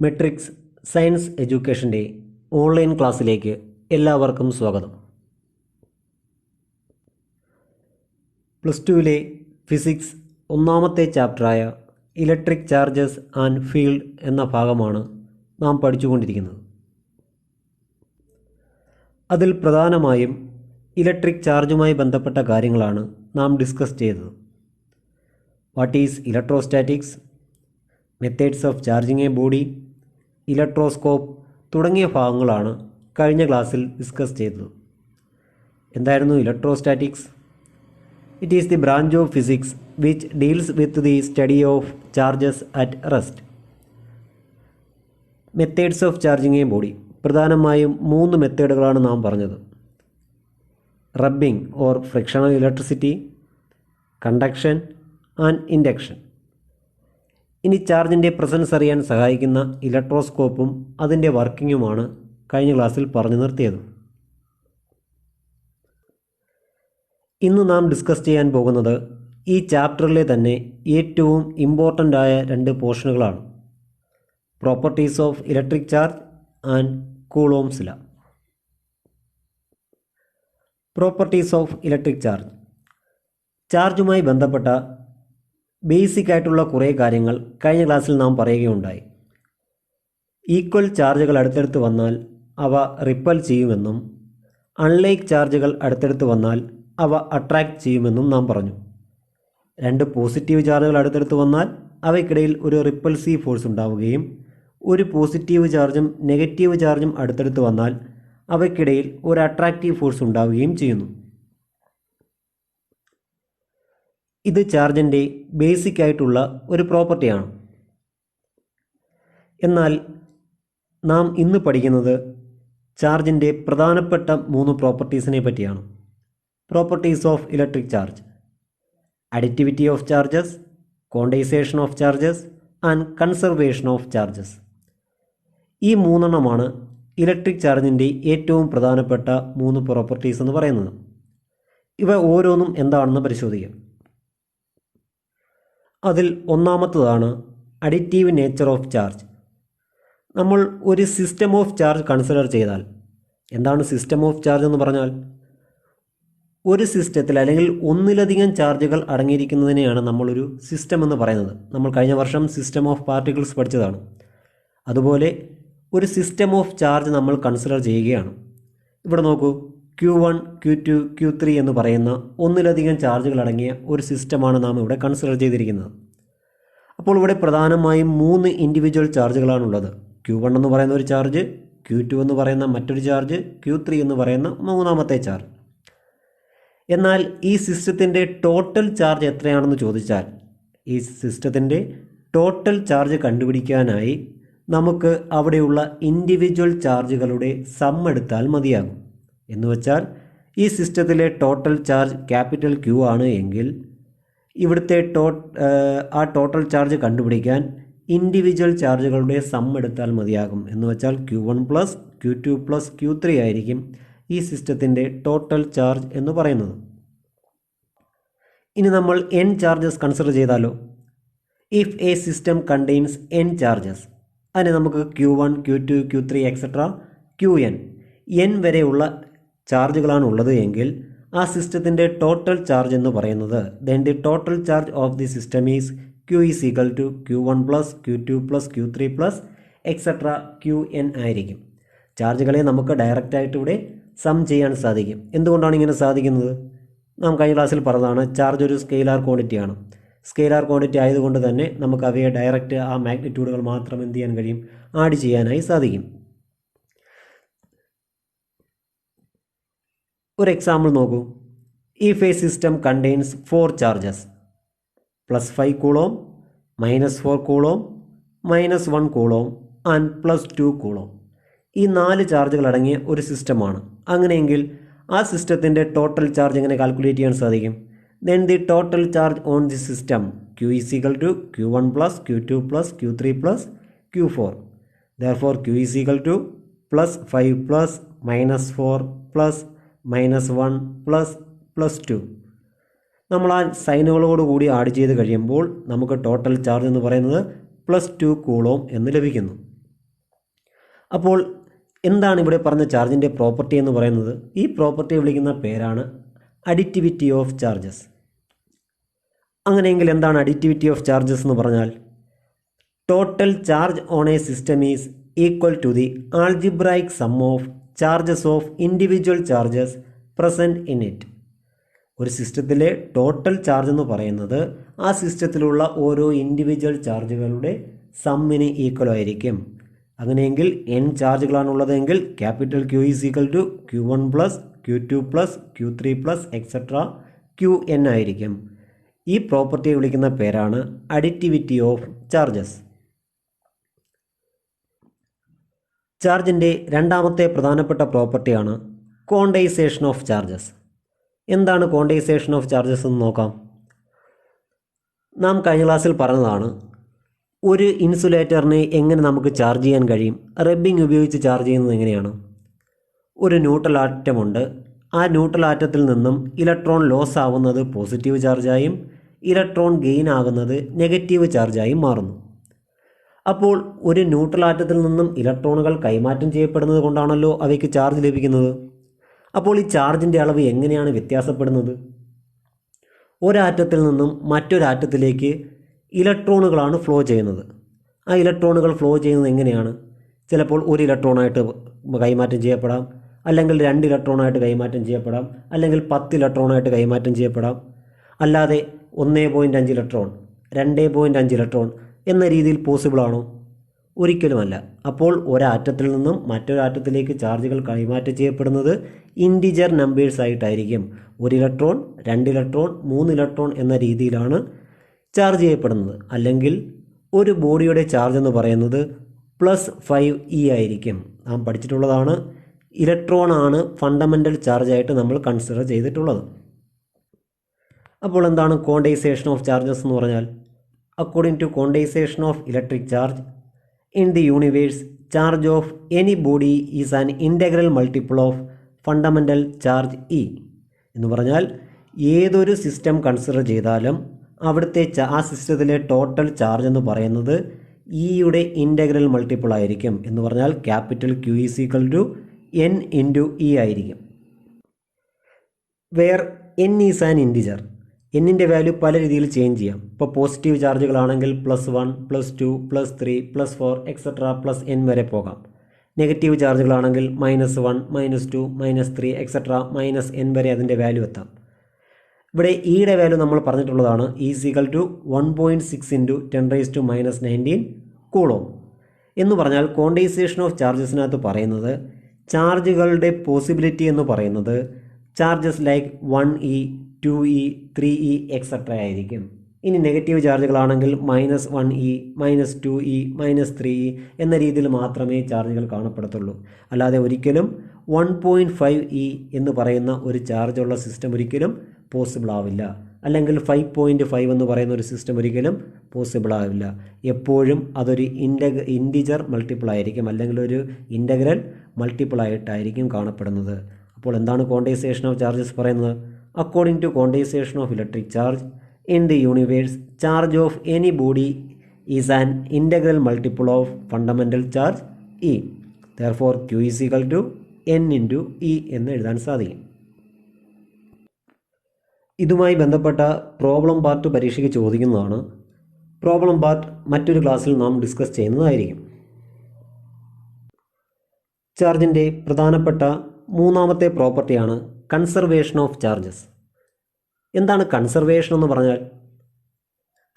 Matrix science എഡ്യൂക്കേഷൻ്റെ online ക്ലാസ്സിലേക്ക് എല്ലാവർക്കും സ്വാഗതം. പ്ലസ് ടുവിലെ ഫിസിക്സ് ഒന്നാമത്തെ ചാപ്റ്ററായ ഇലക്ട്രിക് ചാർജസ് ആൻഡ് ഫീൽഡ് എന്ന ഭാഗമാണ് നാം പഠിച്ചുകൊണ്ടിരിക്കുന്നത്. അതിൽ പ്രധാനമായും ഇലക്ട്രിക് ചാർജുമായി ബന്ധപ്പെട്ട കാര്യങ്ങളാണ് നാം ഡിസ്കസ് ചെയ്തത്. What is electrostatics, methods of charging A body, electroscope തുടങ്ങിയ ഭാഗങ്ങളാണ് കഴിഞ്ഞ ക്ലാസ്സിൽ ഡിസ്കസ് ചെയ്തത്. എന്തായിരുന്നു electrostatics? It is the branch of physics which deals with the study of charges at rest. Methods of charging A body, പ്രധാനമായും 3 മെത്തേഡുകളാണ് നാം പറഞ്ഞത്. Rubbing or frictional electricity, conduction and induction. ഇനി ചാർജിൻ്റെ പ്രസൻസ് അറിയാൻ സഹായിക്കുന്ന ഇലക്ട്രോസ്കോപ്പും അതിൻ്റെ വർക്കിങ്ങുമാണ് കഴിഞ്ഞ ക്ലാസ്സിൽ പറഞ്ഞു നിർത്തിയത്. ഇന്ന് നാം ഡിസ്കസ് ചെയ്യാൻ പോകുന്നത് ഈ ചാപ്റ്ററിലെ തന്നെ ഏറ്റവും ഇമ്പോർട്ടൻ്റ് ആയ 2 പോർഷനുകളാണ്. Properties of electric charge and Coulomb's law. Properties of electric charge. ചാർജുമായി ബന്ധപ്പെട്ട ബേസിക് ആയിട്ടുള്ള കുറേ കാര്യങ്ങൾ കഴിഞ്ഞ ക്ലാസ്സിൽ നാം പറയുകയുണ്ടായി. ഈക്വൽ ചാർജുകൾ അടുത്തടുത്ത് വന്നാൽ അവ റിപ്പൽ ചെയ്യുമെന്നും അൺലൈക്ക് ചാർജുകൾ അടുത്തടുത്ത് വന്നാൽ അവ അട്രാക്റ്റ് ചെയ്യുമെന്നും നാം പറഞ്ഞു. 2 പോസിറ്റീവ് ചാർജുകൾ അടുത്തടുത്ത് വന്നാൽ അവയ്ക്കിടയിൽ ഒരു റിപ്പൽസീവ് ഫോഴ്സ് ഉണ്ടാവുകയും ഒരു പോസിറ്റീവ് ചാർജും നെഗറ്റീവ് ചാർജും അടുത്തടുത്ത് വന്നാൽ അവയ്ക്കിടയിൽ ഒരു അട്രാക്റ്റീവ് ഫോഴ്സ് ഉണ്ടാവുകയും ചെയ്യുന്നു. ഇത് ചാർജിൻ്റെ ബേസിക് ആയിട്ടുള്ള ഒരു പ്രോപ്പർട്ടിയാണ്. എന്നാൽ നാം ഇന്ന് പഠിക്കുന്നത് ചാർജിൻ്റെ പ്രധാനപ്പെട്ട 3 പ്രോപ്പർട്ടീസിനെ പറ്റിയാണ്. Properties of electric charge: additivity of charges, quantization of charges and conservation of charges. ഈ 3 എണ്ണമാണ് ഇലക്ട്രിക് ചാർജിൻ്റെ ഏറ്റവും പ്രധാനപ്പെട്ട 3 പ്രോപ്പർട്ടീസ് എന്ന് പറയുന്നത്. ഇവ ഓരോന്നും എന്താണെന്ന് പരിശോധിക്കാം. അതിൽ ഒന്നാമത്തതാണ് അഡിറ്റീവ് നേച്ചർ ഓഫ് ചാർജ്. നമ്മൾ ഒരു സിസ്റ്റം ഓഫ് ചാർജ് കൺസിഡർ ചെയ്താൽ, എന്താണ് സിസ്റ്റം ഓഫ് ചാർജ് എന്ന് പറഞ്ഞാൽ? ഒരു സിസ്റ്റത്തിൽ അല്ലെങ്കിൽ ഒന്നിലധികം ചാർജുകൾ അടങ്ങിയിരിക്കുന്നതിനെയാണ് നമ്മളൊരു സിസ്റ്റം എന്ന് പറയുന്നത്. നമ്മൾ കഴിഞ്ഞ വർഷം സിസ്റ്റം ഓഫ് പാർട്ടിക്കിൾസ് പഠിച്ചതാണ്. അതുപോലെ ഒരു സിസ്റ്റം ഓഫ് ചാർജ് നമ്മൾ കൺസിഡർ ചെയ്യുകയാണ്. ഇവിടെ നോക്കൂ, Q1, Q2, Q3 എന്ന് പറയുന്ന ഒന്നിലധികം ചാർജുകൾ അടങ്ങിയ ഒരു സിസ്റ്റമാണ് നാം ഇവിടെ കൺസിഡർ ചെയ്തിരിക്കുന്നത്. അപ്പോൾ ഇവിടെ പ്രധാനമായും 3 ഇൻഡിവിജ്വൽ ചാർജുകളാണുള്ളത്. Q1 എന്ന് പറയുന്ന ഒരു ചാർജ്, Q2 എന്ന് പറയുന്ന മറ്റൊരു ചാർജ്, Q3 എന്ന് പറയുന്ന 3ാമത്തെ ചാർജ്. എന്നാൽ ഈ സിസ്റ്റത്തിൻ്റെ ടോട്ടൽ ചാർജ് എത്രയാണെന്ന് ചോദിച്ചാൽ, ഈ സിസ്റ്റത്തിൻ്റെ ടോട്ടൽ ചാർജ് കണ്ടുപിടിക്കാനായി നമുക്ക് അവിടെയുള്ള ഇൻഡിവിജ്വൽ ചാർജുകളുടെ സം എടുത്താൽ മതിയാകും. എന്നുവെച്ചാൽ ഈ സിസ്റ്റത്തിലെ ടോട്ടൽ ചാർജ് ക്യാപിറ്റൽ Q ആണ് എങ്കിൽ ഇവിടുത്തെ ആ ടോട്ടൽ ചാർജ് കണ്ടുപിടിക്കാൻ ഇൻഡിവിജ്വൽ ചാർജുകളുടെ സം എടുത്താൽ മതിയാകും. എന്നുവെച്ചാൽ Q1 plus Q2 plus Q3 ആയിരിക്കും ഈ സിസ്റ്റത്തിൻ്റെ ടോട്ടൽ ചാർജ് എന്ന് പറയുന്നത്. ഇനി നമ്മൾ n ചാർജസ് കൺസിഡർ ചെയ്താലോ? If A system contains n charges, അതിന് നമുക്ക് Q1, Q2, Q3 etcetera n വരെയുള്ള ചാർജുകളാണ് ഉള്ളത് എങ്കിൽ ആ സിസ്റ്റത്തിൻ്റെ ടോട്ടൽ ചാർജ് എന്ന് പറയുന്നത് then the total charge of the system is Q is equal to Q1 plus Q2 plus Q3 plus etcetera Qn ആയിരിക്കും. ചാർജുകളെ നമുക്ക് ഡയറക്റ്റായിട്ട് ഇവിടെ സം ചെയ്യാൻ സാധിക്കും. എന്തുകൊണ്ടാണ് ഇങ്ങനെ സാധിക്കുന്നത്? നാം കഴിഞ്ഞ ക്ലാസ്സിൽ പറഞ്ഞതാണ്, ചാർജ് ഒരു സ്കെയിലാർ ക്വാണ്ടിറ്റിയാണ്. സ്കെയിലാർ ക്വാണ്ടിറ്റി ആയതുകൊണ്ട് തന്നെ നമുക്ക് അവയെ ഡയറക്റ്റ് ആ മാഗ്നിറ്റ്യൂഡുകൾ മാത്രം എന്ത് ചെയ്യാൻ കഴിയും? ആഡ് ചെയ്യാനായി സാധിക്കും. ഒരു എക്സാമ്പിൾ നോക്കൂ. If A system contains 4 charges, +5 coulomb, -4 coulomb, -1 coulomb and +2 coulomb. ഈ 4 ചാർജുകൾ അടങ്ങിയ ഒരു സിസ്റ്റമാണ്. അങ്ങനെയെങ്കിൽ ആ സിസ്റ്റത്തിൻ്റെ ടോട്ടൽ ചാർജ് എങ്ങനെ കാൽക്കുലേറ്റ് ചെയ്യാൻ സാധിക്കും? Then the total charge on the system Q is equal to Q1 plus Q2 plus Q3 plus Q4. Therefore Q is equal to +5 plus -4 plus -1 plus +2. നമ്മൾ ആ സൈനുകളോട് കൂടി ആഡ് ചെയ്ത് കഴിയുമ്പോൾ നമുക്ക് ടോട്ടൽ ചാർജ് എന്ന് പറയുന്നത് +2 കൂളോം എന്ന് ലഭിക്കുന്നു. അപ്പോൾ എന്താണ് ഇവിടെ പറഞ്ഞ ചാർജിൻ്റെ പ്രോപ്പർട്ടി എന്ന് പറയുന്നത്? ഈ പ്രോപ്പർട്ടിയെ വിളിക്കുന്ന പേരാണ് അഡിറ്റിവിറ്റി ഓഫ് ചാർജസ്. അങ്ങനെയെങ്കിൽ എന്താണ് അഡിറ്റിവിറ്റി ഓഫ് ചാർജസ് എന്ന് പറഞ്ഞാൽ? Total charge on a system is equal to the algebraic sum of charges of individual charges present in it. ഒരു സിസ്റ്റത്തിലെ ടോട്ടൽ ചാർജ് എന്ന് പറയുന്നത് ആ സിസ്റ്റത്തിലുള്ള ഓരോ ഇൻഡിവിജ്വൽ ചാർജുകളുടെ സമ്മിന് ഈക്വൽ ആയിരിക്കും. അങ്ങനെയെങ്കിൽ n ചാർജുകളാണുള്ളതെങ്കിൽ capital Q is equal to Q1 plus Q2 plus Q3 plus etcetera Qn ആയിരിക്കും. ഈ പ്രോപ്പർട്ടിയെ വിളിക്കുന്ന പേരാണ് അഡിറ്റിവിറ്റി ഓഫ് ചാർജസ്. ചാർജിൻ്റെ രണ്ടാമത്തെ പ്രധാനപ്പെട്ട പ്രോപ്പർട്ടിയാണ് ക്വാണ്ടൈസേഷൻ ഓഫ് ചാർജസ്. എന്താണ് ക്വാണ്ടൈസേഷൻ ഓഫ് ചാർജസ് എന്ന് നോക്കാം. നാം കഴിഞ്ഞ ക്ലാസ്സിൽ പറഞ്ഞതാണ് ഒരു ഇൻസുലേറ്ററിനെ എങ്ങനെ നമുക്ക് ചാർജ് ചെയ്യാൻ കഴിയും. റബ്ബിംഗ് ഉപയോഗിച്ച് ചാർജ് ചെയ്യുന്നത് എങ്ങനെയാണ്? ഒരു ന്യൂട്രൽ ആറ്റമുണ്ട്. ആ ന്യൂട്രൽ ആറ്റത്തിൽ നിന്നും ഇലക്ട്രോൺ ലോസ് ആവുന്നത് പോസിറ്റീവ് ചാർജായും ഇലക്ട്രോൺ ഗെയിൻ ആകുന്നത് നെഗറ്റീവ് ചാർജായും മാറുന്നു. അപ്പോൾ ഒരു ന്യൂട്രൽ ആറ്റത്തിൽ നിന്നും ഇലക്ട്രോണുകൾ കൈമാറ്റം ചെയ്യപ്പെടുന്നത് കൊണ്ടാണല്ലോ അവയ്ക്ക് ചാർജ് ലഭിക്കുന്നത്. അപ്പോൾ ഈ ചാർജിൻ്റെ അളവ് എങ്ങനെയാണ് വ്യത്യാസപ്പെടുന്നത്? ഒരാറ്റത്തിൽ നിന്നും മറ്റൊരാറ്റത്തിലേക്ക് ഇലക്ട്രോണുകളാണ് ഫ്ലോ ചെയ്യുന്നത്. ആ ഇലക്ട്രോണുകൾ ഫ്ലോ ചെയ്യുന്നത് എങ്ങനെയാണ്? ചിലപ്പോൾ ഒരു ഇലക്ട്രോണായിട്ട് കൈമാറ്റം ചെയ്യപ്പെടാം, അല്ലെങ്കിൽ 2 ഇലക്ട്രോണായിട്ട് കൈമാറ്റം ചെയ്യപ്പെടാം, അല്ലെങ്കിൽ 10 ഇലക്ട്രോണായിട്ട് കൈമാറ്റം ചെയ്യപ്പെടാം. അല്ലാതെ 1.5 ഇലക്ട്രോൺ, 2.5 ഇലക്ട്രോൺ എന്ന രീതിയിൽ പോസിബിളാണോ? ഒരിക്കലുമല്ല. അപ്പോൾ ഒരാറ്റത്തിൽ നിന്നും മറ്റൊരാറ്റത്തിലേക്ക് ചാർജുകൾ കൈമാറ്റം ചെയ്യപ്പെടുന്നത് ഇൻറ്റിജർ നമ്പേഴ്സ് ആയിട്ടായിരിക്കും. 1 ഇലക്ട്രോൺ, 2 ഇലക്ട്രോൺ, 3 ഇലക്ട്രോൺ എന്ന രീതിയിലാണ് ചാർജ് ചെയ്യപ്പെടുന്നത്. അല്ലെങ്കിൽ ഒരു ബോഡിയുടെ ചാർജ് എന്ന് പറയുന്നത് +5e ആയിരിക്കും. നാം പഠിച്ചിട്ടുള്ളതാണ്. ഇലക്ട്രോൺ ആണ് ഫണ്ടമെൻ്റൽ ചാർജായിട്ട് നമ്മൾ കൺസിഡർ ചെയ്തിട്ടുള്ളത്. അപ്പോൾ എന്താണ് ക്വാണ്ടൈസേഷൻ ഓഫ് ചാർജസ് എന്ന് പറഞ്ഞാൽ? According to quantisation of electric charge in the universe, charge of any body is an integral multiple of fundamental charge e. എന്ന് പറഞ്ഞാൽ ഏതൊരു സിസ്റ്റം കൺസിഡർ ചെയ്താലും അവിടുത്തെ ആ സിസ്റ്റത്തിലെ ടോട്ടൽ ചാർജ് എന്ന് പറയുന്നത് ഇയുടെ ഇൻ്റഗ്രൽ മൾട്ടിപ്പിൾ ആയിരിക്കും. എന്ന് പറഞ്ഞാൽ capital Q is equal to n into e ആയിരിക്കും. Where n is an integer. എന്നിൻ്റെ വാല്യൂ പല രീതിയിൽ ചേഞ്ച് ചെയ്യാം. ഇപ്പോൾ പോസിറ്റീവ് ചാർജുകളാണെങ്കിൽ +1, +2, +3, +4 എക്സെട്ര +n വരെ പോകാം. നെഗറ്റീവ് ചാർജുകളാണെങ്കിൽ -1, -2, -3 എക്സെട്ര -n വരെ അതിൻ്റെ വാല്യൂ എത്താം. ഇവിടെ ഇയുടെ വാല്യൂ നമ്മൾ പറഞ്ഞിട്ടുള്ളതാണ്. Is equal to 1.6 into 10⁻⁻19 coulomb. എന്ന് പറഞ്ഞാൽ ക്വാണ്ടൈസേഷൻ ഓഫ് ചാർജസിനകത്ത് പറയുന്നത് ചാർജുകളുടെ പോസിബിലിറ്റി എന്ന് പറയുന്നത് charges like 1e, 2e, 3e etcetera ആയിരിക്കും. ഇനി നെഗറ്റീവ് ചാർജുകളാണെങ്കിൽ -1e, -2e, -3e എന്ന രീതിയിൽ മാത്രമേ ചാർജുകൾ കാണപ്പെടത്തുള്ളൂ. അല്ലാതെ ഒരിക്കലും 1.5e എന്ന് പറയുന്ന ഒരു ചാർജുള്ള സിസ്റ്റം ഒരിക്കലും പോസിബിൾ ആവില്ല. അല്ലെങ്കിൽ 5.5 എന്ന് പറയുന്ന ഒരു സിസ്റ്റം ഒരിക്കലും പോസിബിൾ ആവില്ല. എപ്പോഴും അതൊരു ഇൻറ്റിജർ മൾട്ടിപ്പിൾ ആയിരിക്കും, അല്ലെങ്കിൽ ഒരു ഇൻ്റഗ്രൽ മൾട്ടിപ്പിൾ ആയിട്ടായിരിക്കും കാണപ്പെടുന്നത്. അപ്പോൾ എന്താണ് ക്വാണ്ടൈസേഷൻ ഓഫ് ചാർജസ് പറയുന്നത്? According to quantisation of electric charge in the universe, charge of any body is an integral multiple of fundamental charge e. Therefore Q is equal to n into e എന്ന് എഴുതാൻ സാധിക്കും. ഇതുമായി ബന്ധപ്പെട്ട problem part പരീക്ഷയ്ക്ക് ചോദിക്കുന്നതാണ്. Problem part മറ്റൊരു ക്ലാസ്സിൽ നാം ഡിസ്കസ് ചെയ്യുന്നതായിരിക്കും. ചാർജിൻ്റെ പ്രധാനപ്പെട്ട മൂന്നാമത്തെ പ്രോപ്പർട്ടിയാണ് കൺസർവേഷൻ ഓഫ് ചാർജസ്. എന്താണ് കൺസർവേഷൻ എന്ന് പറഞ്ഞാൽ?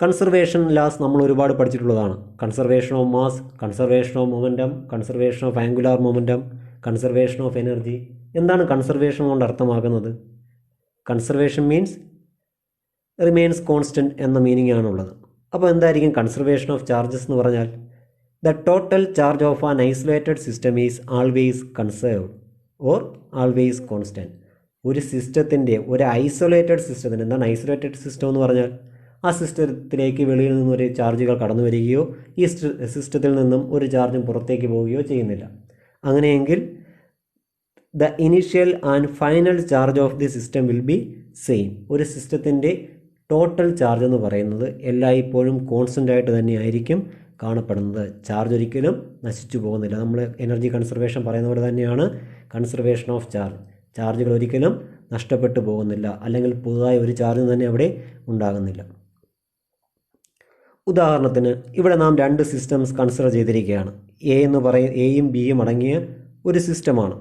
കൺസർവേഷൻ ലാസ് നമ്മൾ ഒരുപാട് പഠിച്ചിട്ടുള്ളതാണ്. Conservation of mass, conservation of momentum, conservation of angular momentum, conservation of energy. എന്താണ് കൺസർവേഷൻ കൊണ്ട് അർത്ഥമാക്കുന്നത്? കൺസർവേഷൻ മീൻസ് റിമെയിൻസ് കോൺസ്റ്റൻറ്റ് എന്ന മീനിങ് ആണുള്ളത്. അപ്പോൾ എന്തായിരിക്കും കൺസർവേഷൻ ഓഫ് ചാർജസ് എന്ന് പറഞ്ഞാൽ? The total charge of an isolated system is always conserved or always constant. ഒരു സിസ്റ്റത്തിൻ്റെ, ഒരു ഐസൊലേറ്റഡ് സിസ്റ്റത്തിന്, എന്താണ് ഐസൊലേറ്റഡ് സിസ്റ്റം എന്ന് പറഞ്ഞാൽ? ആ സിസ്റ്റത്തിലേക്ക് വെളിയിൽ നിന്നും ഒരു ചാർജുകൾ കടന്നു വരികയോ ഈ സിസ്റ്റത്തിൽ നിന്നും ഒരു ചാർജും പുറത്തേക്ക് പോവുകയോ ചെയ്യുന്നില്ല. അങ്ങനെയെങ്കിൽ the initial and final charge of the system will be same. ഒരു സിസ്റ്റത്തിൻ്റെ ടോട്ടൽ ചാർജ് എന്ന് പറയുന്നത് എല്ലായ്പ്പോഴും കോൺസ്റ്റൻ്റ് ആയിട്ട് തന്നെ ആയിരിക്കും കാണപ്പെടുന്നത്. ചാർജ് ഒരിക്കലും നശിച്ചു പോകുന്നില്ല. നമ്മൾ എനർജി കൺസർവേഷൻ പറയുന്ന പോലെ തന്നെയാണ് കൺസർവേഷൻ ഓഫ് ചാർജ്. ചാർജുകൾ ഒരിക്കലും നഷ്ടപ്പെട്ടു പോകുന്നില്ല, അല്ലെങ്കിൽ പുതുതായി ഒരു ചാർജ് തന്നെ അവിടെ ഉണ്ടാകുന്നില്ല. ഉദാഹരണത്തിന് ഇവിടെ നാം 2 സിസ്റ്റംസ് കൺസിഡർ ചെയ്തിരിക്കുകയാണ്. എയും ബിയും അടങ്ങിയ ഒരു സിസ്റ്റമാണ്.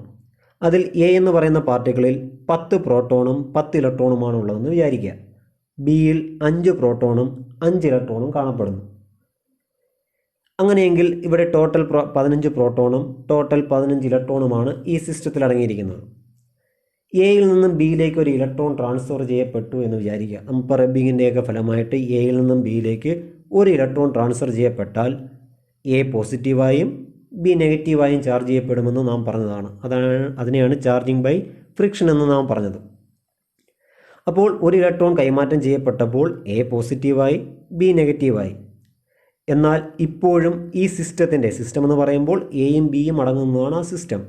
അതിൽ എ എന്ന് പറയുന്ന പാർട്ടിക്കിളിൽ 10 പ്രോട്ടോണും 10 ഇലക്ട്രോണുമാണ് ഉള്ളതെന്ന് വിചാരിക്കുക. ബിയിൽ 5 പ്രോട്ടോണും 5 ഇലക്ട്രോണും കാണപ്പെടുന്നു. അങ്ങനെയെങ്കിൽ ഇവിടെ ടോട്ടൽ 15 പ്രോട്ടോണും ടോട്ടൽ 15 ഇലക്ട്രോണുമാണ് ഈ സിസ്റ്റത്തിൽ അടങ്ങിയിരിക്കുന്നത്. എയിൽ നിന്നും ബിയിലേക്ക് ഒരു ഇലക്ട്രോൺ ട്രാൻസ്ഫർ ചെയ്യപ്പെട്ടു എന്ന് വിചാരിക്കുക. നമ്മൾ റബ്ബിങ്ങിൻ്റെയൊക്കെ ഫലമായിട്ട് എയിൽ നിന്നും ബിയിലേക്ക് ഒരു ഇലക്ട്രോൺ ട്രാൻസ്ഫർ ചെയ്യപ്പെട്ടാൽ എ പോസിറ്റീവായും ബി നെഗറ്റീവായും ചാർജ് ചെയ്യപ്പെടുമെന്ന് നാം പറഞ്ഞതാണ്. അതിനെയാണ് ചാർജിങ് ബൈ ഫ്രിക്ഷൻ എന്ന് നാം പറഞ്ഞത്. അപ്പോൾ ഒരു ഇലക്ട്രോൺ കൈമാറ്റം ചെയ്യപ്പെട്ടപ്പോൾ എ പോസിറ്റീവായി ബി നെഗറ്റീവായി. എന്നാൽ ഇപ്പോഴും ഈ സിസ്റ്റം എന്ന് പറയുമ്പോൾ എയും ബിയും അടങ്ങുന്നതാണ് ആ സിസ്റ്റം.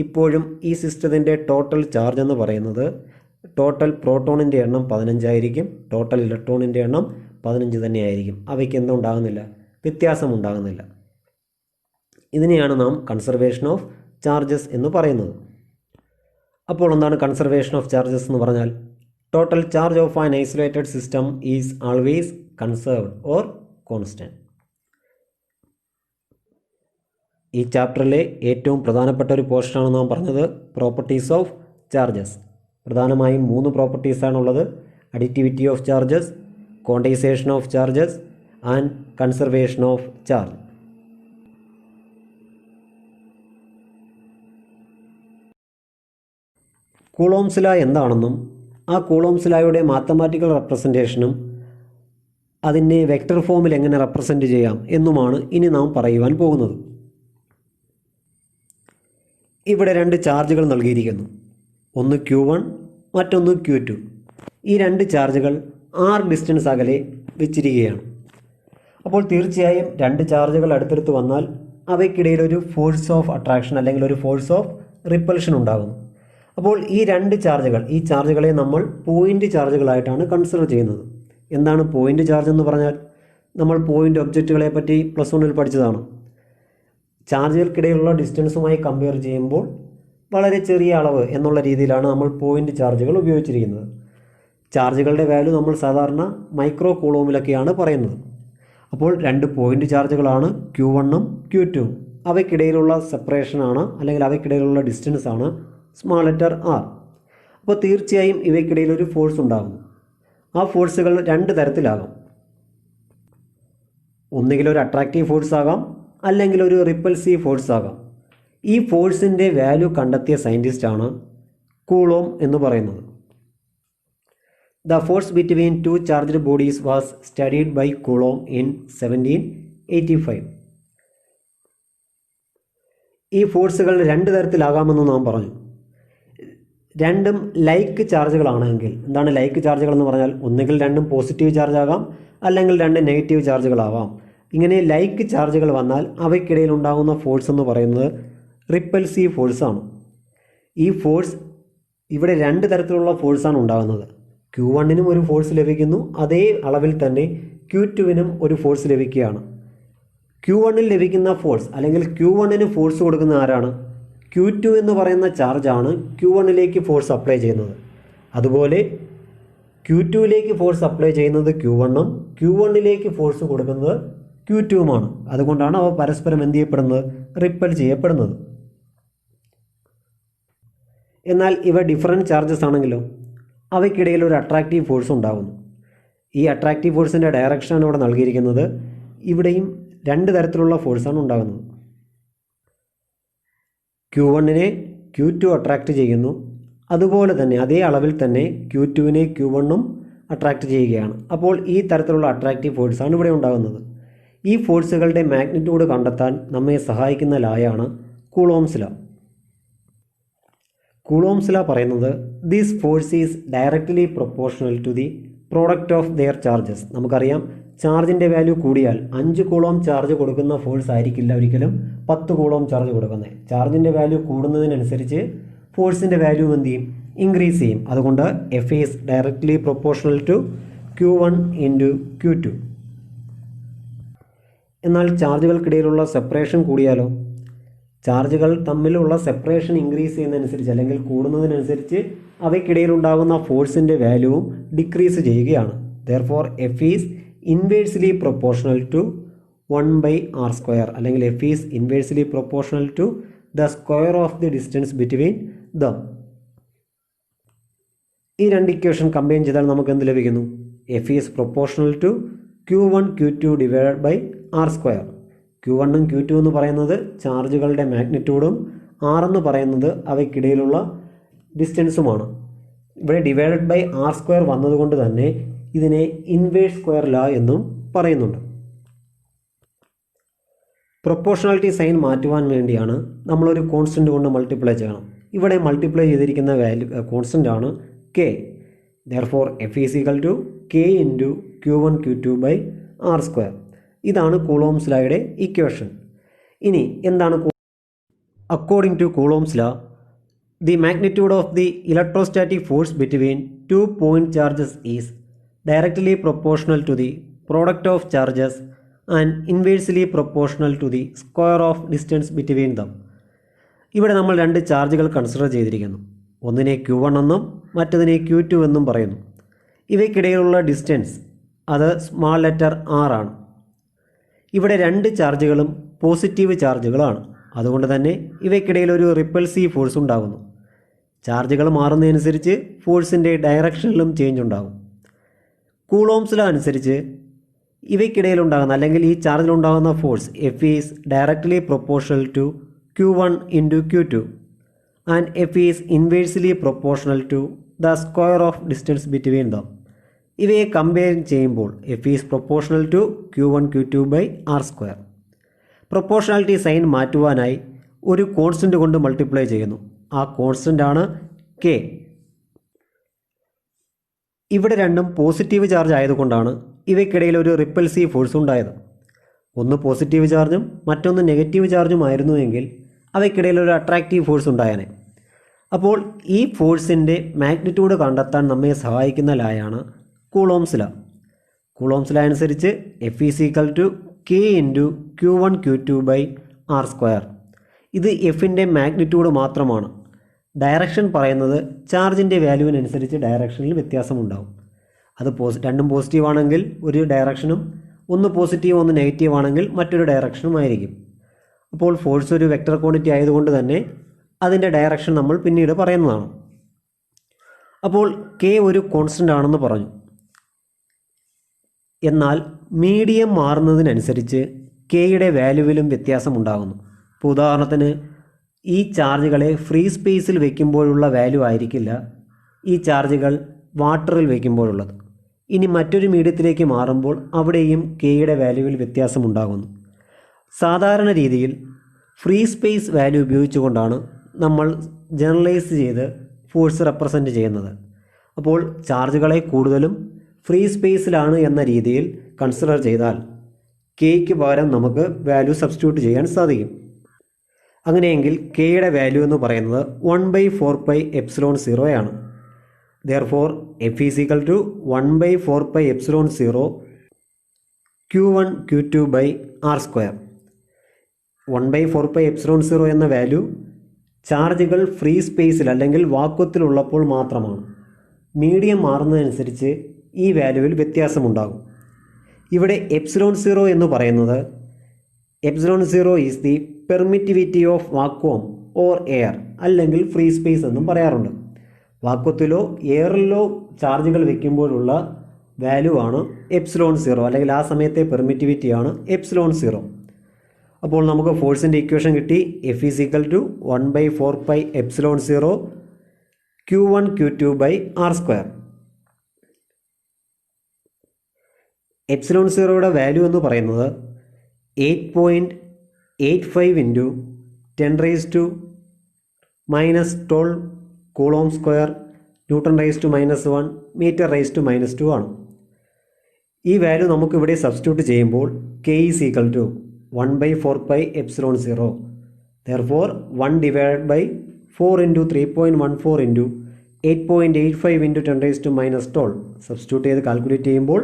ഇപ്പോഴും ഈ സിസ്റ്റത്തിൻ്റെ ടോട്ടൽ ചാർജ് എന്ന് പറയുന്നത് ടോട്ടൽ പ്രോട്ടോണിൻ്റെ എണ്ണം 15 ആയിരിക്കും, ടോട്ടൽ ഇലക്ട്രോണിൻ്റെ എണ്ണം 15 തന്നെയായിരിക്കും. അവയ്ക്ക് എന്താ ഉണ്ടാകുന്നില്ല, വ്യത്യാസം ഉണ്ടാകുന്നില്ല. ഇതിനെയാണ് നാം കൺസർവേഷൻ ഓഫ് ചാർജസ് എന്ന് പറയുന്നത്. അപ്പോൾ എന്താണ് കൺസർവേഷൻ ഓഫ് ചാർജസ് എന്ന് പറഞ്ഞാൽ? Total charge of an isolated system is always conserved or constant. ഈ ചാപ്റ്ററിലെ ഏറ്റവും പ്രധാനപ്പെട്ട ഒരു പോർഷനാണ് നാം പറഞ്ഞത് പ്രോപ്പർട്ടീസ് ഓഫ് ചാർജസ്. പ്രധാനമായും 3 പ്രോപ്പർട്ടീസാണുള്ളത്: additivity of charges, quantization of charges and conservation of charge. Coulomb's law എന്താണെന്നും ആ കൂളോംസ് ലോയുടെ മാത്തമാറ്റിക്കൽ റെപ്രസെൻറ്റേഷനും അതിനെ വെക്റ്റർ ഫോമിൽ എങ്ങനെ റെപ്രസെൻറ്റ് ചെയ്യാം എന്നുമാണ് ഇനി നാം പറയുവാൻ പോകുന്നത്. ഇവിടെ 2 ചാർജുകൾ നൽകിയിരിക്കുന്നു. ഒന്ന് Q1, മറ്റൊന്ന് Q2. ഈ 2 ചാർജുകൾ r ഡിസ്റ്റൻസ് അകലെ വെച്ചിരിക്കുകയാണ്. അപ്പോൾ തീർച്ചയായും 2 ചാർജുകൾ അടുത്തടുത്ത് വന്നാൽ അവയ്ക്കിടയിൽ ഒരു ഫോഴ്സ് ഓഫ് അട്രാക്ഷൻ അല്ലെങ്കിൽ ഒരു ഫോഴ്സ് ഓഫ് റിപ്പൽഷൻ ഉണ്ടാകുന്നു. അപ്പോൾ ഈ 2 ചാർജുകൾ, ഈ ചാർജുകളെ നമ്മൾ പോയിൻ്റ് ചാർജുകളായിട്ടാണ് കൺസിഡർ ചെയ്യുന്നത്. എന്താണ് പോയിൻ്റ് ചാർജ് എന്ന് പറഞ്ഞാൽ? നമ്മൾ പോയിൻ്റ് ഒബ്ജക്റ്റുകളെ പറ്റി +1 പഠിച്ചതാണ്. ചാർജുകൾക്കിടയിലുള്ള ഡിസ്റ്റൻസുമായി കമ്പയർ ചെയ്യുമ്പോൾ വളരെ ചെറിയ അളവ് എന്നുള്ള രീതിയിലാണ് നമ്മൾ പോയിൻ്റ് ചാർജുകൾ ഉപയോഗിച്ചിരിക്കുന്നത്. ചാർജുകളുടെ വാല്യൂ നമ്മൾ സാധാരണ മൈക്രോ കൂളോമിലൊക്കെയാണ് പറയുന്നത്. അപ്പോൾ 2 പോയിൻ്റ് ചാർജുകളാണ് Q1ഉം Q2ഉം. അവയ്ക്കിടയിലുള്ള സെപ്പറേഷനാണ് അല്ലെങ്കിൽ അവയ്ക്കിടയിലുള്ള ഡിസ്റ്റൻസാണ് സ്മാൾ ലെറ്റർ r. അപ്പോൾ തീർച്ചയായും ഇവയ്ക്കിടയിൽ ഒരു ഫോഴ്സ് ഉണ്ടാകുന്നു. ആ ഫോഴ്സുകൾ 2 തരത്തിലാകാം. ഒന്നുകിൽ ഒരു അട്രാക്റ്റീവ് ഫോഴ്സ് ആകാം, അല്ലെങ്കിൽ ഒരു റിപ്പൽസീവ് ഫോഴ്സ് ആകാം. ഈ ഫോഴ്സിൻ്റെ വാല്യൂ കണ്ടെത്തിയ സയൻറ്റിസ്റ്റാണ് കൂളോം എന്ന് പറയുന്നത്. The force between 2 charged bodies was studied by Coulomb in 1785. ഈ ഫോഴ്സുകൾ 2 തരത്തിലാകാമെന്ന് നാം പറഞ്ഞു. രണ്ടും ലൈക്ക് ചാർജുകളാണെങ്കിൽ, എന്താണ് ലൈക്ക് ചാർജുകൾ എന്ന് പറഞ്ഞാൽ? ഒന്നുകിൽ 2 പോസിറ്റീവ് ചാർജ് ആകാം, അല്ലെങ്കിൽ 2 നെഗറ്റീവ് ചാർജുകളാവാം. ഇങ്ങനെ ലൈക്ക് ചാർജുകൾ വന്നാൽ അവയ്ക്കിടയിൽ ഉണ്ടാകുന്ന ഫോഴ്സ് എന്ന് പറയുന്നത് റിപ്പൽസീവ് ഫോഴ്സാണ്. ഈ ഫോഴ്സ് ഇവിടെ 2 തരത്തിലുള്ള ഫോഴ്സാണ് ഉണ്ടാകുന്നത്. Q1നും ഒരു ഫോഴ്സ് ലഭിക്കുന്നു, അതേ അളവിൽ തന്നെ Q2വിനും ഒരു ഫോഴ്സ് ലഭിക്കുകയാണ്. Q1ൽ ലഭിക്കുന്ന ഫോഴ്സ് അല്ലെങ്കിൽ Q1ന് ഫോഴ്സ് കൊടുക്കുന്ന ആരാണ്? Q2 എന്ന് പറയുന്ന ചാർജാണ് Q1ലേക്ക് ഫോഴ്സ് അപ്ലൈ ചെയ്യുന്നത്. അതുപോലെ Q2ലേക്ക് ഫോഴ്സ് അപ്ലൈ ചെയ്യുന്നത് Q1ഉം Q1ലേക്ക് ഫോഴ്സ് കൊടുക്കുന്നത് Q2വുമാണ്. അതുകൊണ്ടാണ് അവ പരസ്പരം എന്ത് ചെയ്യപ്പെടുന്നത്? റിപ്പൽ ചെയ്യപ്പെടുന്നത്. എന്നാൽ ഇവ ഡിഫറൻറ്റ് ചാർജസ് ആണെങ്കിലോ അവയ്ക്കിടയിൽ ഒരു അട്രാക്റ്റീവ് ഫോഴ്സ് ഉണ്ടാകുന്നു. ഈ അട്രാക്റ്റീവ് ഫോഴ്സിൻ്റെ ഡയറക്ഷനാണ് ഇവിടെ നൽകിയിരിക്കുന്നത്. ഇവിടെയും 2 തരത്തിലുള്ള ഫോഴ്സാണ് ഉണ്ടാകുന്നത്. Q1നെ Q2 അട്രാക്റ്റ് ചെയ്യുന്നു, അതുപോലെ തന്നെ അതേ അളവിൽ തന്നെ Q2നെ Q1ഉം അട്രാക്റ്റ് ചെയ്യുകയാണ്. അപ്പോൾ ഈ തരത്തിലുള്ള അട്രാക്റ്റീവ് ഫോഴ്സാണ് ഇവിടെ ഉണ്ടാകുന്നത്. ഈ ഫോഴ്സുകളുടെ മാഗ്നിറ്റ്യൂഡ് കണ്ടെത്താൻ നമ്മെ സഹായിക്കുന്ന ലായാണ് കൂളോംസ് ലോ. കൂളോംസ് ലോ പറയുന്നത് this force is directly proportional to the product of their charges. നമുക്കറിയാം ചാർജിൻ്റെ വാല്യൂ കൂടിയാൽ 5 കൂളോം ചാർജ് കൊടുക്കുന്ന ഫോഴ്സ് ആയിരിക്കില്ല ഒരിക്കലും 10 കൂളോം ചാർജ് കൊടുക്കുന്നത്. ചാർജിൻ്റെ വാല്യൂ കൂടുന്നതിനനുസരിച്ച് ഫോഴ്സിൻ്റെ വാല്യൂ എന്ത് ചെയ്യും? ഇൻക്രീസ് ചെയ്യും. അതുകൊണ്ട് F is directly proportional to Q1 into Q2. എന്നാൽ ചാർജുകൾക്കിടയിലുള്ള സെപ്പറേഷൻ കൂടിയാലോ? ചാർജുകൾ തമ്മിലുള്ള സെപ്പറേഷൻ ഇൻക്രീസ് ചെയ്യുന്നതനുസരിച്ച് അല്ലെങ്കിൽ കൂടുന്നതിനനുസരിച്ച് അവയ്ക്കിടയിലുണ്ടാകുന്ന ഫോഴ്സിൻ്റെ വാല്യൂവും ഡിക്രീസ് ചെയ്യുകയാണ്. Therefore F is inversely proportional to 1/r² അല്ലെങ്കിൽ F is inversely proportional to the square of the distance between them. ഈ രണ്ട് ഇക്വേഷൻ കമ്പൈൻ ചെയ്താൽ നമുക്ക് എന്ത് ലഭിക്കുന്നു? F is proportional to Q1 Q2 divided by r². Q1 ഉം Q2 എന്ന് പറയുന്നത് ചാർജുകളുടെ മാഗ്നിറ്റ്യൂഡും r എന്ന് പറയുന്നത് അവയ്ക്കിടയിലുള്ള ഡിസ്റ്റൻസുമാണ്. ഇവിടെ ഡിവൈഡഡ് ബൈ r² വന്നതുകൊണ്ട് തന്നെ ഇതിനെ ഇൻവേഴ്സ് സ്ക്വയർ ലാ എന്നും പറയുന്നുണ്ട്. പ്രൊപ്പോർഷണാലിറ്റി സൈൻ മാറ്റുവാൻ വേണ്ടിയാണ് നമ്മളൊരു കോൺസ്റ്റൻ്റ് കൊണ്ട് മൾട്ടിപ്ലൈ ചെയ്യണം. ഇവിടെ മൾട്ടിപ്ലൈ ചെയ്തിരിക്കുന്ന വാല്യൂ കോൺസ്റ്റൻ്റ് ആണ് k. Therefore F is equal to k into Q1 Q2 by r². ഇതാണ് കൂളോംസ് ലായുടെ ഇക്വേഷൻ. ഇനി എന്താണ് according to Coulomb's law, the magnitude of the electrostatic force between 2 point charges is directly proportional to the product of charges and inversely proportional to the square of distance between them. ഇവിടെ നമ്മൾ രണ്ട് ചാർജുകൾ consider ചെയ്തിരിക്കുന്നു. ഒന്നിനെ Q1 എന്നും മറ്റതിനെ Q2 എന്നും പറയുന്നു. ഇവയ്ക്കിടയിലുള്ള distance അത് സ്മാൾ ലെറ്റർ r ആണ്. ഇവിടെ രണ്ട് ചാർജുകളും പോസിറ്റീവ് ചാർജുകളാണ്. അതുകൊണ്ട് തന്നെ ഇവയ്ക്കിടയിൽ ഒരു റിപ്പൾസീവ് ഫോഴ്സ് ഉണ്ടാകുന്നു. ചാർജുകൾ മാറുന്നതനുസരിച്ച് ഫോഴ്സിൻ്റെ ഡയറക്ഷനിലും ചേഞ്ച് ഉണ്ടാകും. കൂളോംസ് ലോ അനുസരിച്ച് ഇവയ്ക്കിടയിലുണ്ടാകുന്ന അല്ലെങ്കിൽ ഈ ചാർജിലുണ്ടാകുന്ന force F is directly proportional to Q1 into Q2 and F is inversely proportional to the square of distance between them. ഇവയെ കമ്പയർ ചെയ്യുമ്പോൾ F is proportional to Q1 Q2 by r². Proportionality sign മാറ്റുവാനായി ഒരു constant കൊണ്ട് multiply ചെയ്യുന്നു. ആ constant ആണ് k. ഇവിടെ രണ്ടും പോസിറ്റീവ് ചാർജ് ആയതുകൊണ്ടാണ് ഇവയ്ക്കിടയിൽ ഒരു റിപ്പൾസീവ് ഫോഴ്സ് ഉണ്ടായത്. ഒന്ന് പോസിറ്റീവ് ചാർജും മറ്റൊന്ന് നെഗറ്റീവ് ചാർജും ആയിരുന്നുവെങ്കിൽ അവയ്ക്കിടയിൽ ഒരു അട്രാക്റ്റീവ് ഫോഴ്സ് ഉണ്ടായേനെ. അപ്പോൾ ഈ ഫോഴ്സിൻ്റെ മാഗ്നിറ്റ്യൂഡ് കണ്ടെത്താൻ നമ്മെ സഹായിക്കുന്ന ലായാണ് കൂളോംസ് ലാ. കൂളോംസ് ലാ അനുസരിച്ച് F is equal to k into Q1 Q2 by r². ഇത് എഫിൻ്റെ മാഗ്നിറ്റ്യൂഡ് മാത്രമാണ്. ഡയറക്ഷൻ പറയുന്നത് ചാർജിൻ്റെ വാല്യൂവിനനുസരിച്ച് ഡയറക്ഷനിൽ വ്യത്യാസമുണ്ടാകും. അത് രണ്ടും പോസിറ്റീവ് ആണെങ്കിൽ ഒരു ഡയറക്ഷനും, ഒന്ന് പോസിറ്റീവ് ഒന്ന് നെഗറ്റീവ് ആണെങ്കിൽ മറ്റൊരു ഡയറക്ഷനും ആയിരിക്കും. അപ്പോൾ ഫോഴ്സ് ഒരു വെക്റ്റർ ക്വാണ്ടിറ്റി ആയതുകൊണ്ട് തന്നെ അതിൻ്റെ ഡയറക്ഷൻ നമ്മൾ പിന്നീട് പറയുന്നതാണ്. അപ്പോൾ k ഒരു കോൺസ്റ്റൻ്റ് ആണെന്ന് പറഞ്ഞു. എന്നാൽ മീഡിയം മാറുന്നതിനനുസരിച്ച് kയുടെ വാല്യൂവിലും വ്യത്യാസമുണ്ടാകുന്നു. ഇപ്പോൾ ഉദാഹരണത്തിന് ഈ ചാർജുകളെ ഫ്രീ സ്പേസിൽ വയ്ക്കുമ്പോഴുള്ള വാല്യൂ ആയിരിക്കില്ല ഈ ചാർജുകൾ വാട്ടറിൽ വയ്ക്കുമ്പോഴുള്ളത്. ഇനി മറ്റൊരു മീഡിയത്തിലേക്ക് മാറുമ്പോൾ അവിടെയും kയുടെ വാല്യൂവിൽ വ്യത്യാസമുണ്ടാകുന്നു. സാധാരണ രീതിയിൽ ഫ്രീ സ്പേസ് വാല്യൂ ഉപയോഗിച്ചുകൊണ്ടാണ് നമ്മൾ ജനറലൈസ് ചെയ്ത് ഫോഴ്സ് റെപ്രസെൻ്റ് ചെയ്യുന്നത്. അപ്പോൾ ചാർജുകളെ കൂടുതലും ഫ്രീ സ്പേസിലാണ് എന്ന രീതിയിൽ കൺസിഡർ ചെയ്താൽ kയ്ക്ക് പകരം നമുക്ക് വാല്യൂ സബ്സ്റ്റിറ്റ്യൂട്ട് ചെയ്യാൻ സാധിക്കും. അങ്ങനെയെങ്കിൽ kയുടെ വാല്യൂ എന്ന് പറയുന്നത് 1/4πε0 ആണ്. Therefore F is equal to 1/4πε0 Q1 Q2 by r². 1/4πε0 എന്ന വാല്യൂ ചാർജുകൾ ഫ്രീ സ്പേസിൽ അല്ലെങ്കിൽ വാക്വത്തിലുള്ളപ്പോൾ മാത്രമാണ്. മീഡിയം മാറുന്നതനുസരിച്ച് ഈ വാല്യൂവിൽ വ്യത്യാസമുണ്ടാകും. ഇവിടെ ε0 എന്ന് പറയുന്നത് ε0 is the permittivity of vacuum or air അല്ലെങ്കിൽ ഫ്രീ സ്പേസ് എന്നും പറയാറുണ്ട്. വാക്വത്തിലോ എയറിലോ ചാർജുകൾ വയ്ക്കുമ്പോഴുള്ള വാല്യൂ ആണ് ε0 അല്ലെങ്കിൽ ആ സമയത്തെ പെർമിറ്റിവിറ്റിയാണ് ε0. അപ്പോൾ നമുക്ക് ഫോഴ്സിൻ്റെ ഇക്വേഷൻ കിട്ടി. F is equal to 1/4πε0 Q1 Q2 by r². ε0യുടെ വാല്യൂ എന്ന് പറയുന്നത് 8.85 into 10⁻⁻12 coulomb square N⁻⁻1 m⁻⁻2 ആണ്. ഈ വാല്യൂ നമുക്കിവിടെ സബ്സ്റ്റിറ്റ്യൂട്ട് ചെയ്യുമ്പോൾ k is equal to 1/4πε0. Therefore 1 divided by 4 into 3.14 into 8.85 into 10⁻⁻12 substitute ചെയ്ത് കാൽക്കുലേറ്റ് ചെയ്യുമ്പോൾ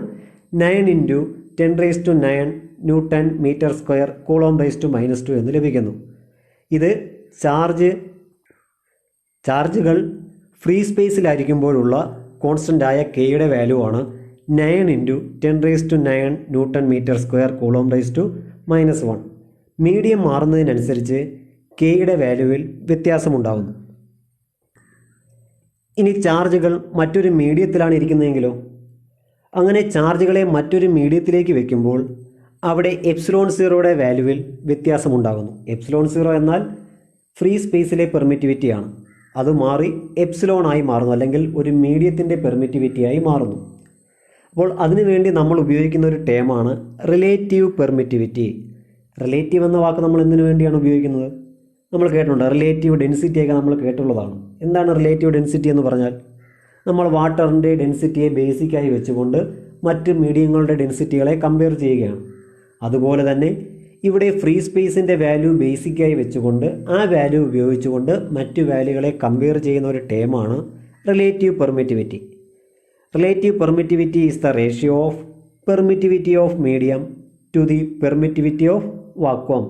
9 into 10⁻⁹ newton metre square coulomb raise to -2 എന്ന് ലഭിക്കുന്നു. ഇത് ചാർജുകൾ ഫ്രീ സ്പേസിലായിരിക്കുമ്പോഴുള്ള കോൺസ്റ്റൻ്റായ കെയുടെ വാല്യൂ ആണ് 9 × 10⁹ newton metre square coulomb raise to -1. Medium മാറുന്നതിനനുസരിച്ച് കെയുടെ വാല്യൂവിൽ വ്യത്യാസമുണ്ടാകുന്നു. ഇനി ചാർജുകൾ മറ്റൊരു മീഡിയത്തിലാണ് ഇരിക്കുന്നതെങ്കിലോ? അങ്ങനെ ചാർജുകളെ മറ്റൊരു മീഡിയത്തിലേക്ക് വെക്കുമ്പോൾ അവിടെ ε0യുടെ വാല്യൂവിൽ വ്യത്യാസമുണ്ടാകുന്നു. ε0 എന്നാൽ ഫ്രീ സ്പേസിലെ പെർമിറ്റിവിറ്റിയാണ്. അത് മാറി ആയി മാറുന്നു, അല്ലെങ്കിൽ ഒരു മീഡിയത്തിൻ്റെ പെർമിറ്റിവിറ്റിയായി മാറുന്നു. അപ്പോൾ അതിനുവേണ്ടി നമ്മൾ ഉപയോഗിക്കുന്ന ഒരു ടേമാണ് റിലേറ്റീവ് പെർമിറ്റിവിറ്റി. റിലേറ്റീവ് എന്ന വാക്ക് നമ്മൾ എന്തിനു വേണ്ടിയാണ് ഉപയോഗിക്കുന്നത്? നമ്മൾ കേട്ടിട്ടുണ്ട്. റിലേറ്റീവ് ഡെൻസിറ്റിയൊക്കെ നമ്മൾ കേട്ടുള്ളതാണ്. എന്താണ് റിലേറ്റീവ് ഡെൻസിറ്റി എന്ന് പറഞ്ഞാൽ? നമ്മൾ വാട്ടറിൻ്റെ ഡെൻസിറ്റിയെ ബേസിക്കായി വെച്ചുകൊണ്ട് മറ്റ് മീഡിയങ്ങളുടെ ഡെൻസിറ്റികളെ കമ്പയർ ചെയ്യുകയാണ്. അതുപോലെ തന്നെ ഇവിടെ ഫ്രീ സ്പേസിൻ്റെ വാല്യൂ ബേസിക്കായി വെച്ചുകൊണ്ട് ആ വാല്യൂ ഉപയോഗിച്ചുകൊണ്ട് മറ്റു വാല്യൂകളെ കമ്പയർ ചെയ്യുന്ന ഒരു ടേമാണ് relative permittivity. Relative permittivity is the ratio of permittivity of medium to the permittivity of vacuum.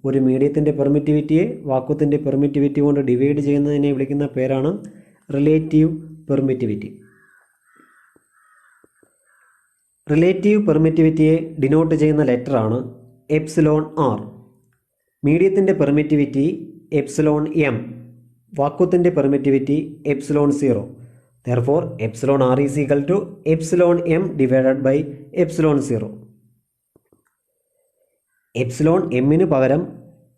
ഒരു മീഡിയത്തിൻ്റെ പെർമിറ്റിവിറ്റിയെ വാക്വത്തിൻ്റെ പെർമിറ്റിവിറ്റി കൊണ്ട് ഡിവൈഡ് ചെയ്യുന്നതിനെ വിളിക്കുന്ന പേരാണ് റിലേറ്റീവ് പെർമിറ്റിവിറ്റി. റിലേറ്റീവ് പെർമിറ്റിവിറ്റിയെ ഡിനോട്ട് ചെയ്യുന്ന ലെറ്ററാണ് εr. മീഡിയത്തിൻ്റെ പെർമിറ്റിവിറ്റി εm, വാക്വത്തിൻ്റെ permittivity ε0. Therefore, εr is equal to εm divided by ε0. εmന് പകരം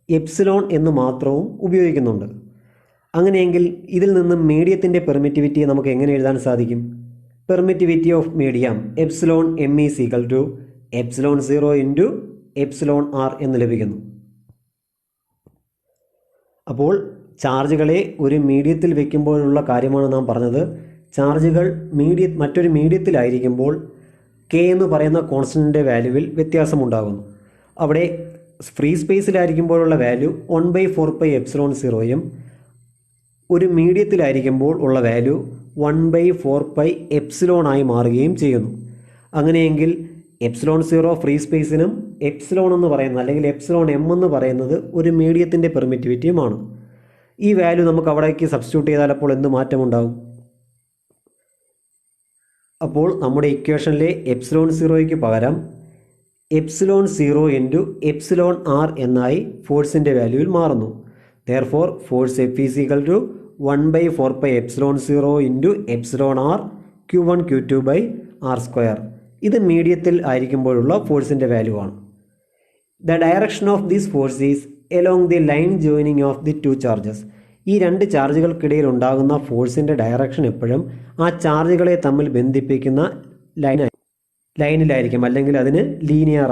എപ്സിലോൺ എന്ന് മാത്രവും ഉപയോഗിക്കുന്നുണ്ട്. അങ്ങനെയെങ്കിൽ ഇതിൽ നിന്നും മീഡിയത്തിൻ്റെ പെർമിറ്റിവിറ്റിയെ നമുക്ക് എങ്ങനെ എഴുതാൻ സാധിക്കും? Permittivity of medium εm is equal to ε0 × εr എന്ന് ലഭിക്കുന്നു. അപ്പോൾ ചാർജുകളെ ഒരു മീഡിയത്തിൽ വയ്ക്കുമ്പോഴുള്ള കാര്യമാണ് നാം പറഞ്ഞത്. ചാർജുകൾ മറ്റൊരു മീഡിയത്തിലായിരിക്കുമ്പോൾ കെ എന്ന് പറയുന്ന കോൺസ്റ്റൻറ്റിൻ്റെ വാല്യൂവിൽ വ്യത്യാസമുണ്ടാകുന്നു. അവിടെ ഫ്രീ സ്പേസിലായിരിക്കുമ്പോഴുള്ള വാല്യൂ 1/4πε0യും ഒരു മീഡിയത്തിലായിരിക്കുമ്പോൾ ഉള്ള വാല്യൂ 1/4πε മാറുകയും ചെയ്യുന്നു. അങ്ങനെയെങ്കിൽ ε0 ഫ്രീ സ്പേസിനും എപ്സിലോൺ എന്ന് പറയുന്നത് അല്ലെങ്കിൽ εm എന്ന് പറയുന്നത് ഒരു മീഡിയത്തിൻ്റെ പെർമിറ്റിവിറ്റിയുമാണ്. ഈ വാല്യൂ നമുക്ക് അവിടേക്ക് സബ്സ്റ്റിറ്റ്യൂട്ട് ചെയ്താൽ അപ്പോൾ എന്ത് മാറ്റമുണ്ടാകും? അപ്പോൾ നമ്മുടെ ഇക്വേഷനിലെ ε0യ്ക്ക് പകരം ε0 × εr എന്നായി ഫോഴ്സിൻ്റെ വാല്യൂവിൽ മാറുന്നു. Therefore, force F is equal to 1/4πε0 × εr q1 q2 r². ഇത് മീഡിയത്തിൽ ആയിരിക്കുമ്പോഴുള്ള ഫോഴ്സിൻ്റെ വാല്യൂ ആണ്. The direction of this force is along the line joining of the two charges. ഈ രണ്ട് ചാർജുകൾക്കിടയിൽ ഉണ്ടാകുന്ന ഫോഴ്സിൻ്റെ ഡയറക്ഷൻ എപ്പോഴും ആ ചാർജുകളെ തമ്മിൽ ബന്ധിപ്പിക്കുന്ന ലൈനിലായിരിക്കും, അല്ലെങ്കിൽ അതിന് ലീനിയർ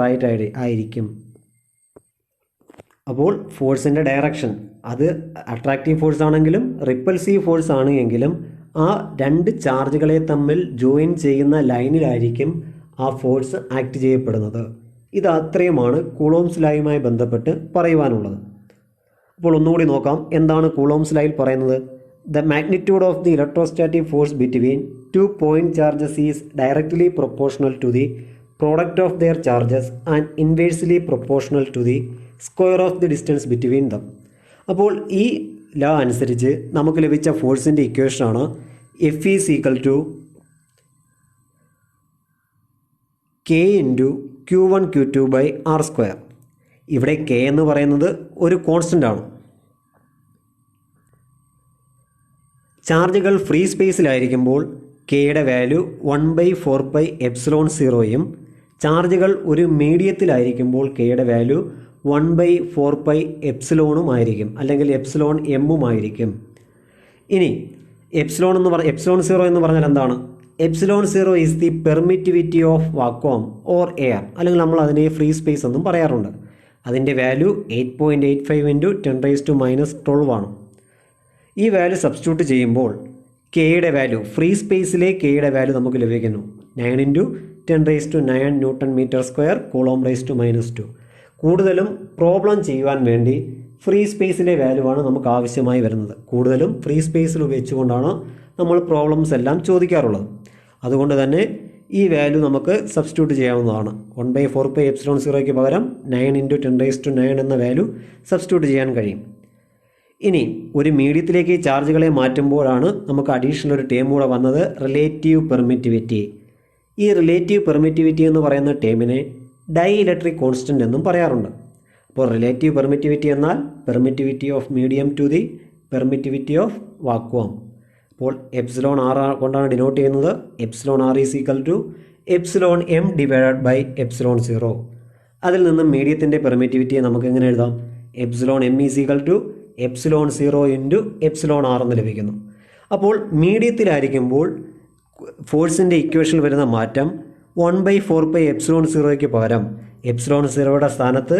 ആയിരിക്കും. അപ്പോൾ ഫോഴ്സിൻ്റെ ഡയറക്ഷൻ അത് അട്രാക്റ്റീവ് ഫോഴ്സ് ആണെങ്കിലും റിപ്പൽസീവ് ഫോഴ്സ് ആണെങ്കിലും ആ രണ്ട് ചാർജുകളെ തമ്മിൽ ജോയിൻ ചെയ്യുന്ന ലൈനിലായിരിക്കും ആ ഫോഴ്സ് ആക്ട് ചെയ്യപ്പെടുന്നത്. ഇത് അത്രയുമാണ് കൂളോംസ് ലായുമായി ബന്ധപ്പെട്ട് പറയുവാനുള്ളത്. അപ്പോൾ ഒന്നുകൂടി നോക്കാം, എന്താണ് കൂളോംസ് ലായിൽ പറയുന്നത്? The magnitude of the electrostatic force between two point charges is directly proportional to the product of their charges and inversely proportional to the square of the distance between them. അപ്പോൾ ഈ law അനുസരിച്ച് നമുക്ക് ലഭിച്ച ഫോഴ്സിൻ്റെ ഇക്വേഷനാണ് F is equal to K × q1 q2 r². ഇവിടെ K എന്ന് പറയുന്നത് ഒരു കോൺസ്റ്റൻ്റ് ആണ്. ചാർജുകൾ ഫ്രീ സ്പേസിലായിരിക്കുമ്പോൾ കെയുടെ വാല്യൂ 1/4πε0യും ചാർജുകൾ ഒരു മീഡിയത്തിലായിരിക്കുമ്പോൾ കെയുടെ വാല്യൂ 1/4πε ആയിരിക്കും, അല്ലെങ്കിൽ εm ആയിരിക്കും. ഇനി ε0 എന്ന് പറഞ്ഞാൽ എന്താണ്? ε0 is the permittivity of vacuum or air, അല്ലെങ്കിൽ നമ്മൾ അതിനെ ഫ്രീ സ്പേസ് എന്നും പറയാറുണ്ട്. അതിൻ്റെ വാല്യൂ 8.85 × 10⁻12 ആണ്. ഈ വാല്യൂ സബ്സ്റ്റിറ്റ്യൂട്ട് ചെയ്യുമ്പോൾ കെയുടെ വാല്യൂ ഫ്രീ സ്പേസിലെ കെയുടെ വാല്യൂ നമുക്ക് ലഭിക്കുന്നു 9 × 10⁻9 newton metre square coulomb raise to -2. കൂടുതലും പ്രോബ്ലം ചെയ്യുവാൻ വേണ്ടി ഫ്രീ സ്പേസിലെ വാല്യൂ ആണ് നമുക്ക് ആവശ്യമായി വരുന്നത്. കൂടുതലും ഫ്രീ സ്പേസിൽ ഉപയോഗിച്ചുകൊണ്ടാണ് നമ്മൾ പ്രോബ്ലംസ് എല്ലാം ചോദിക്കാറുള്ളത്. അതുകൊണ്ട് തന്നെ ഈ വാല്യൂ നമുക്ക് സബ്സ്റ്റിറ്റ്യൂട്ട് ചെയ്യാവുന്നതാണ്. 1/4πε0യ്ക്ക് പകരം 9 × 10⁹ എന്ന വാല്യൂ സബ്സ്റ്റിറ്റ്യൂട്ട് ചെയ്യാൻ കഴിയും. ഇനി ഒരു മീഡിയത്തിലേക്ക് ചാർജുകളെ മാറ്റുമ്പോഴാണ് നമുക്ക് അഡീഷണൽ ഒരു ടേം കൂടെ വന്നത്, റിലേറ്റീവ് പെർമിറ്റിവിറ്റി. ഈ റിലേറ്റീവ് പെർമിറ്റിവിറ്റി എന്ന് പറയുന്ന ടേമിനെ ഡൈ ഇലക്ട്രിക് കോൺസ്റ്റൻ്റ് എന്നും പറയാറുണ്ട്. അപ്പോൾ റിലേറ്റീവ് പെർമിറ്റിവിറ്റി എന്നാൽ permittivity of medium to the permittivity of vacuum. അപ്പോൾ എപ്സിലോൺ ആർ കൊണ്ടാണ് ഡിനോട്ട് ചെയ്യുന്നത്. Epsilon R is equal to epsilon M divided by epsilon 0. അതിൽ നിന്നും മീഡിയത്തിൻ്റെ പെർമിറ്റിവിറ്റിയെ നമുക്ക് എങ്ങനെ എഴുതാം? Epsilon M is equal to epsilon 0 into epsilon R എന്ന് ലഭിക്കുന്നു. അപ്പോൾ മീഡിയത്തിലായിരിക്കുമ്പോൾ ഫോഴ്സിൻ്റെ ഇക്വേഷനിൽ വരുന്ന മാറ്റം 1/4πε0യ്ക്ക് പകരം എപ്സിലോൺ 0യുടെ സ്ഥാനത്ത്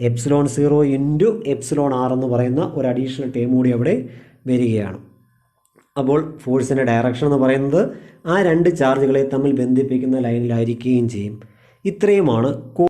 എപ്സിലോൺ 0 ഇൻറ്റു എപ്സിലോൺ ആർ എന്ന് പറയുന്ന ഒരു അഡീഷണൽ ടേം കൂടി അവിടെ വരികയാണ്. അപ്പോൾ ഫോഴ്സിൻ്റെ ഡയറക്ഷൻ എന്ന് പറയുന്നത് ആ രണ്ട് ചാർജുകളെ തമ്മിൽ ബന്ധിപ്പിക്കുന്ന ലൈനിലായിരിക്കുകയും ചെയ്യും. ഇത്രയുമാണ് കോ